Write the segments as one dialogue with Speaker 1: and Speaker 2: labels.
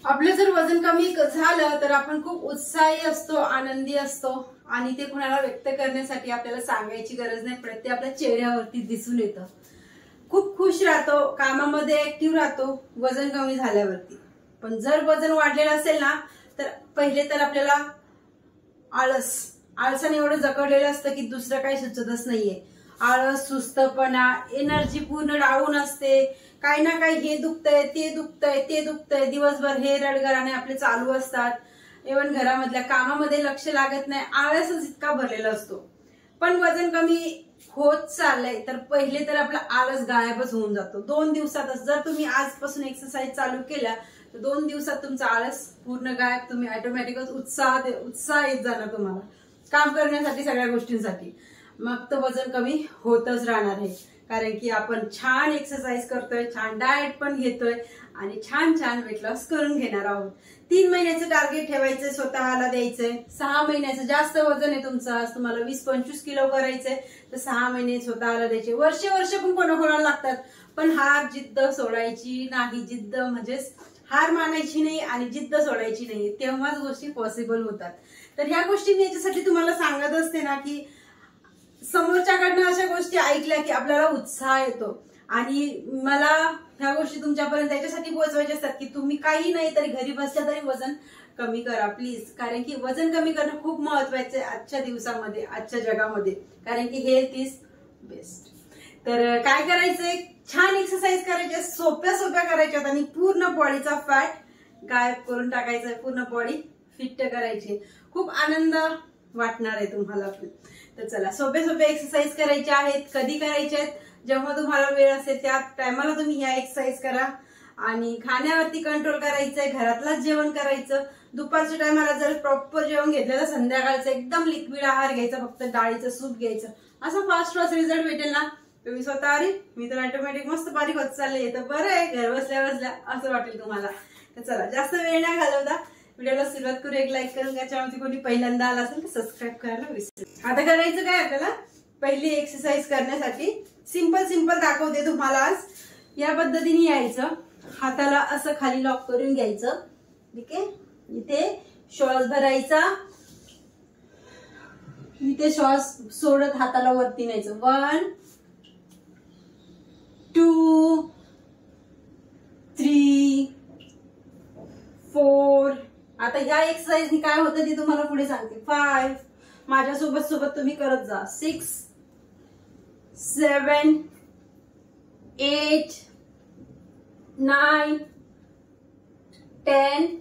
Speaker 1: आपलं जर वजन कमी झालं तर आपण खूप उत्साही असतो, आनंदी असतो आणि ते कुणाला व्यक्त करण्यासाठी आपल्याला सांगायची गरज नाही पडत, ते आपल्या चेहऱ्यावरती दिसून येतं. खूप खुश राहतो, कामामध्ये ऍक्टिव्ह राहतो वजन कमी झाल्यावरती. पण जर वजन वाढलेलं असेल ना तर पहिले तर आपल्याला आळसाने एवढं जखडलेलं असतं की दुसरं काही सुचतच नाहीये. आळस, सुस्तपणा, एनर्जी पूर्ण डाऊन असते. काही ना काही हे दुखतंय, ते दुखतंय, ते दुखतंय, दिवसभर हे रडगाणे आपले चालू असतात. इव्हन घरामधल्या कामामध्ये लक्ष लागत नाही, आळसच इतका भरलेला असतो. पण वजन कमी होत चाललंय तर पहिले तर आपला आळस गायबच होऊन जातो 2 दिवसातच. जर तुम्ही आजपासून एक्सरसाइज चालू केल्या तर 2 दिवसात तुमचा आळस पूर्ण गायब. तुम्ही ऑटोमॅटिकच उत्साह येत जाणार तुम्हाला काम करण्यासाठी, सगळ्या गोष्टींसाठी. मग तर वजन कमी होतच राहणार आहे. कारण की आपण छान एक्सरसाइज करतोय, छान डाएट पण घेतोय आणि छान छान वेट लॉस करून घेणार आहोत. 3 महिन्याचं टार्गेट ठेवायचंय, स्वतःला द्यायचंय. 6 महिन्याचं जास्त वजन आहे तुमचं, आज तुम्हाला 20-25 किलो करायचंय तर 6 महिने स्वतःला द्यायचे. वर्ष पण कोणाकोणाला लागतात, पण हार जिद्द सोडायची नाही. जिद्द म्हणजेच हार मानायची नाही आणि जिद्द सोडायची नाही, तेव्हाच गोष्टी पॉसिबल होतात. तर ह्या गोष्टी मी याच्यासाठी तुम्हाला सांगत असते ना की समोरच्याकडनं अशा गोष्टी ऐकल्या की आपल्याला उत्साह येतो आणि मला ह्या गोष्टी तुमच्यापर्यंत त्याच्यासाठी पोहोचवायच्या असतात की तुम्ही काही नाही तरी घरी बसल्या तरी वजन कमी करा प्लीज. कारण की वजन कमी करणं खूप महत्वाचं आहे आजच्या दिवसामध्ये, आजच्या जगामध्ये. कारण की हेल्थ इज बेस्ट. तर काय करायचंय, छान एक्सरसाइज करायचे, सोप्या करायच्यात आणि पूर्ण बॉडीचा फॅट गायब करून टाकायचा, पूर्ण बॉडी फिट करायची. खूप आनंद वाटणार आहे तुम्हाला. तर चला, सोप्या एक्सरसाइज करायच्या आहेत. कधी करायच्या आहेत, जेव्हा तुम्हाला वेळ असेल त्या टायमाला तुम्ही ह्या एक्सरसाइज करा. आणि खाण्यावरती कंट्रोल करायचंय, घरातलाच जेवण करायचं. दुपारच्या टायमाला जर प्रॉपर जेवण घेतलं तर संध्याकाळचं एकदम लिक्विड आहार घ्यायचा, फक्त डाळीचं सूप घ्यायचं. असं फास्ट रिझल्ट भेटेल ना. तुम्ही स्वतः आले, मी तर ऑटोमॅटिक मस्त बारीक होत चालले. तर बरं आहे, घर बसल्या असं वाटेल तुम्हाला. तर चला, जास्त वेळ नाही घालवता, व्हिडिओला सुरुवात करू. एक लाईक करून त्याच्यावरती कोणी पहिल्यांदा आला असेल तर सबस्क्राईब करायला विसरू. आता करायचं काय आपल्याला, पहिली एक्सरसाइज करण्यासाठी सिंपल दाखवते तुम्हाला आज. या पद्धतीने यायचं, हाताला असं खाली लॉक करून घ्यायचं. ठीक आहे, इथे श्वास भरायचा, इथे श्वास सोडत हाताला वरती न्यायचं. 1 2 3 4. आता ह्या एक्सरसाइजनी काय होतं ते तुम्हाला पुढे सांगते. 5. माझ्यासोबत तुम्ही करत जा. 6 7 8 9 10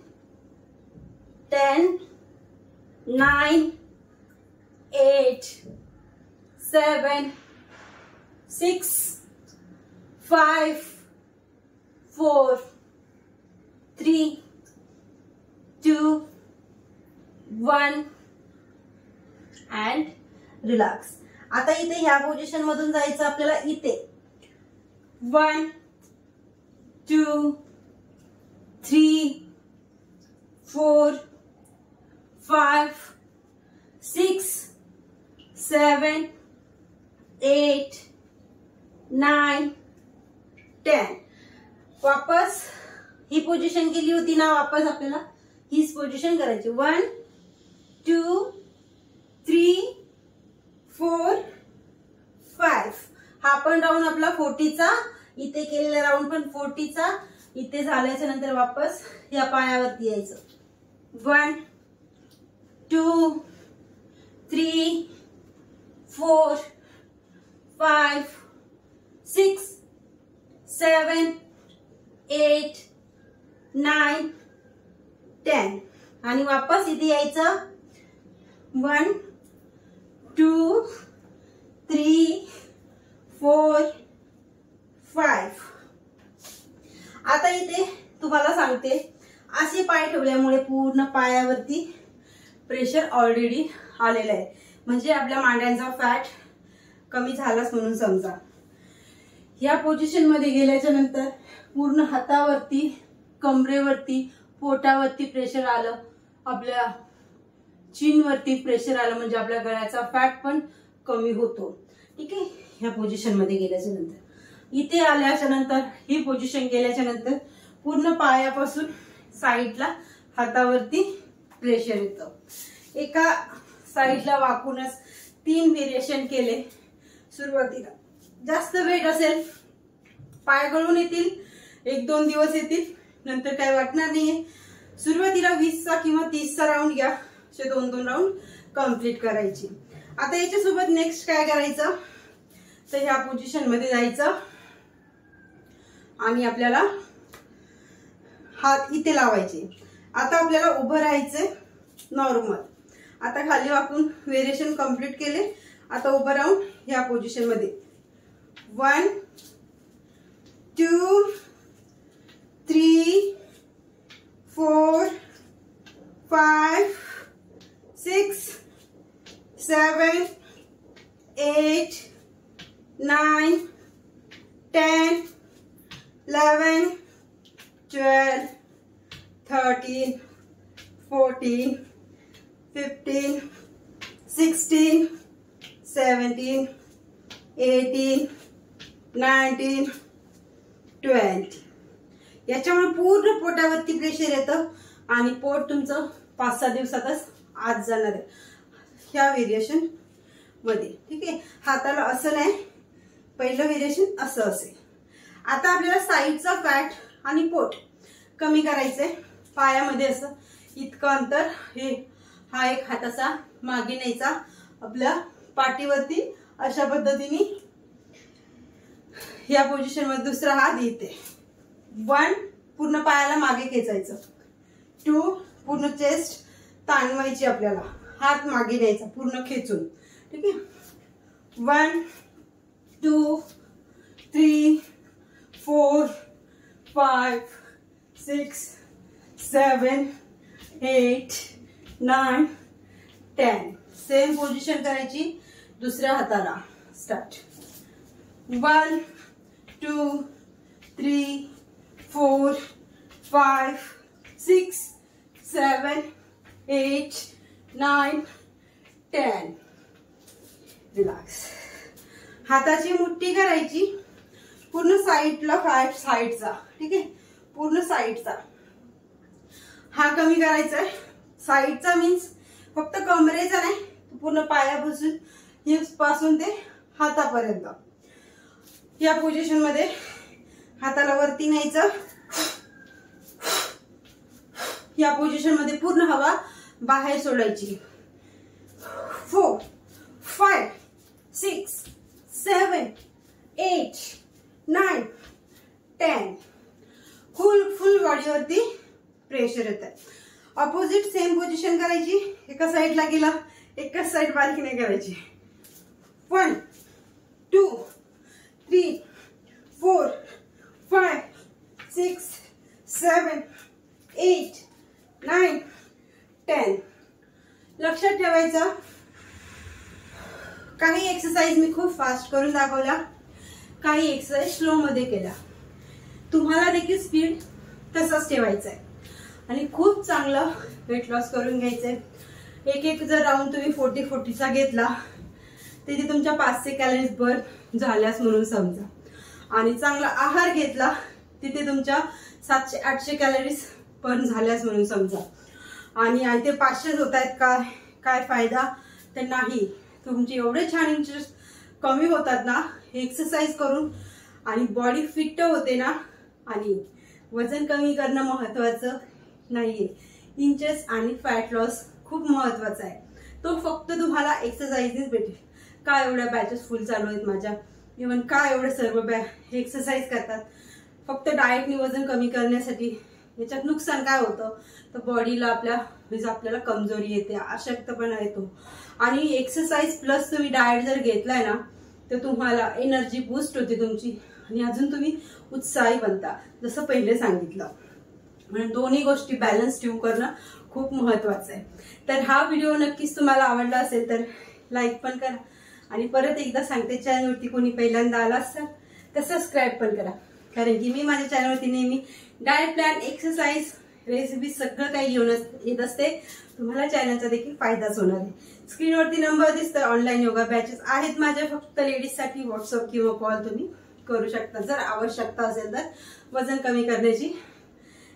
Speaker 1: 9 8 7 6 5 4 3 2 1 अँड रिलॅक्स. आता इथे ह्या पोझिशन मधून जायचं आपल्याला. इथे 1 2 3 4 5 6 7 8 9 10. वापस ही पोझिशन केली होती ना, वापस आपल्याला हीच पोझिशन करायची. 1 2 3 4 5. हा पण राऊंड आपला 40चा, इथे केलेला राऊंड पण 40चा. इथे झाल्याच्या नंतर वापस या पायावरती यायचं. 1 2 3 4 5 6 7 8 9 10. आणि वापस इथे यायचं. 1 2 3 4 5. आता इथे तुम्हाला सांगते, असे पाय ठेवल्यामुळे पूर्ण पायावरती प्रेशर ऑलरेडी आलेलं आहे, म्हणजे आपल्या मांड्यांचा फॅट कमी झालाच म्हणून समजा. या पोझिशन मध्ये गेल्याच्या नंतर पूर्ण हातावरती, कमरेवरती, पोटावरती प्रेशर आलं, आपल्या चीनवरती प्रेशर आलं, म्हणजे आपल्या गळ्याचा फॅट पण कमी होतो. ठीक आहे, ह्या पोझिशन मध्ये गेल्याच्या नंतर इथे आल्याच्या नंतर ही पोझिशन गेल्याच्या नंतर पूर्ण पायापासून साईडला हातावरती प्रेशर येतं. एका साईडला वाकूनच 3 व्हेरिएशन केले. सुरुवातीला जास्त वेट असेल पाय गळून येतील, 1-2 दिवस येतील, नंतर काय वाटणार नाहीये. सुरुवातीला 20चा किंवा 30चा राऊंड घ्या. असे 2-2 राऊंड कंप्लीट करायची. आता याच्यासोबत नेक्स्ट काय करायचं तर ह्या पोझिशन मध्ये जायचं आणि आपल्याला हात इथे लावायचे. आता आपल्याला उभं राहायचंय नॉर्मल. आता खाली वाकून व्हेरिएशन कंप्लीट केले. आता उभं राहून ह्या पोझिशन मध्ये 1 2 3 4 5 6 7 8 9 10 11 12 13 14 15 16 17 18 19 20. याच्यामुळे पूर्ण पोटावरती प्रेशर येतं आणि पोट तुमचं 5-6 दिवसातच आत जाणार आहे ह्या व्हेरिएशन मध्ये. ठीक आहे. हाताला असं नाही, पहिलं व्हेरिएशन असं असेल. आता आपल्याला साईडचा फॅट आणि पोट कमी करायचंय. पायामध्ये असं इतकं अंतर, हा एक हाताचा मागे न्यायचा आपल्या पाठीवरती अशा पद्धतीने या पोझिशन मध्ये. दुसरा हात इथे. 1 पूर्ण पायाला मागे खेचायचं. 2 पूर्ण चेस्ट ताणवायची आपल्याला, हात मागे न्यायचा पूर्ण खेचून. ठीक आहे. 1 2 3 4 5 6 7 8 9 10. सेम पोझिशन करायची दुसऱ्या हाताला. स्टार्ट. 1 2 3 4 5 6 7 8 9 10. रिलॅक्स. हाताची मुठ्ठी करायची पूर्ण साईडला, फॅट साईडचा. ठीक आहे. पूर्ण साईडचा हा कमी करायचा आहे. साईडचा मीन्स फक्त कमरेचा नाही, पूर्ण पायापासून हिप्स पासून ते हातापर्यंत. या पोझिशन मध्ये हाताला वरती न्यायचं. या पोझिशन मध्ये पूर्ण हवा बाहेर सोडायची. 4 5 6 7 8 9 10. फुल बॉडीवरती प्रेशर येत आहे. ऑपोजिट सेम पोझिशन करायची. एका साईडला गेला, एका साईड बारीक नाही करायची. 1 2 3 4 5 6 7 8 9 10. लक्षात ठेवायचं, काही एक्सरसाइज मी खूप फास्ट करून दाखवल्या, काही एक्सरसाइज स्लो मध्ये केल्या. तुम्हाला देखील स्पीड तसंच ठेवायचं आहे आणि खूप चांगलं वेट लॉस करून घ्यायचंय. एक जर राऊंड तुम्ही 40-40चा घेतला तिथे तुमच्या 500 कॅलरीज बर्न झाल्यास म्हणून समजा, आणि चांगला आहार घेतला तिथे तुमच्या 700-800 कॅलरीज बर्न झाल्यास म्हणून समजा. आणि ते 500 होत आहेत का, काय फायदा तर नाही. तुमचे एवढे छान इंचेस कमी होतात ना एक्सरसाइज करून, आणि बॉडी फिट होते ना. आणि वजन कमी करणं महत्वाचं नाहीये, इंचेस आणि फॅट लॉस खूप महत्वाचा आहे. तो फक्त तुम्हाला एक्सरसाइजनेच भेटेल. काय एवढ्या बॅचेस फुल चालू आहेत माझ्या, इव्हन काय एवढे सर्व एक्सरसाइज करतात फक्त डाएटने वजन कमी करण्यासाठी. याच्यात नुकसान काय होतं तर बॉडीला आपल्याला कमजोरी येते, अशक्तपणा येतो. आणि एक्सरसाइज प्लस तुम्ही डाएट जर घेतलाय ना तर तुम्हाला एनर्जी बूस्ट होते तुमची, आणि अजून तुम्ही उत्साही बनता, जसं पहिले सांगितलं. म्हणून दोन्ही गोष्टी बॅलन्स ठेवून करणं खूप महत्वाचं आहे. तर हा व्हिडिओ नक्कीच तुम्हाला आवडला असेल तर लाईक पण करा, आणि परत एकदा सांगते, चॅनलवरती कोणी पहिल्यांदा आला असेल तर सबस्क्राईब पण करा. कारण की मी माझ्या चॅनलवरती नेहमी डाएट प्लॅन, एक्सरसाइज, रेसिपी सगळं काही घेऊन येत असते. तुम्हाला चॅनलचा देखील फायदाच होणार आहे. स्क्रीनवरती नंबर दिसतोय. ऑनलाईन योगा बॅचेस आहेत माझ्या फक्त लेडीजसाठी. व्हॉट्सअप किंवा कॉल तुम्ही करू शकता जर आवश्यकता असेल तर, वजन कमी करण्याची.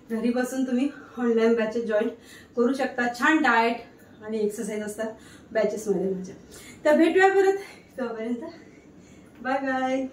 Speaker 1: घरी बसून तुम्ही ऑनलाईन बॅचेस जॉईन करू शकता. छान डाएट आणि एक्सरसाइज असतात बॅचेसमध्ये माझ्या. तर भेटूया परत, तोपर्यंत बाय बाय.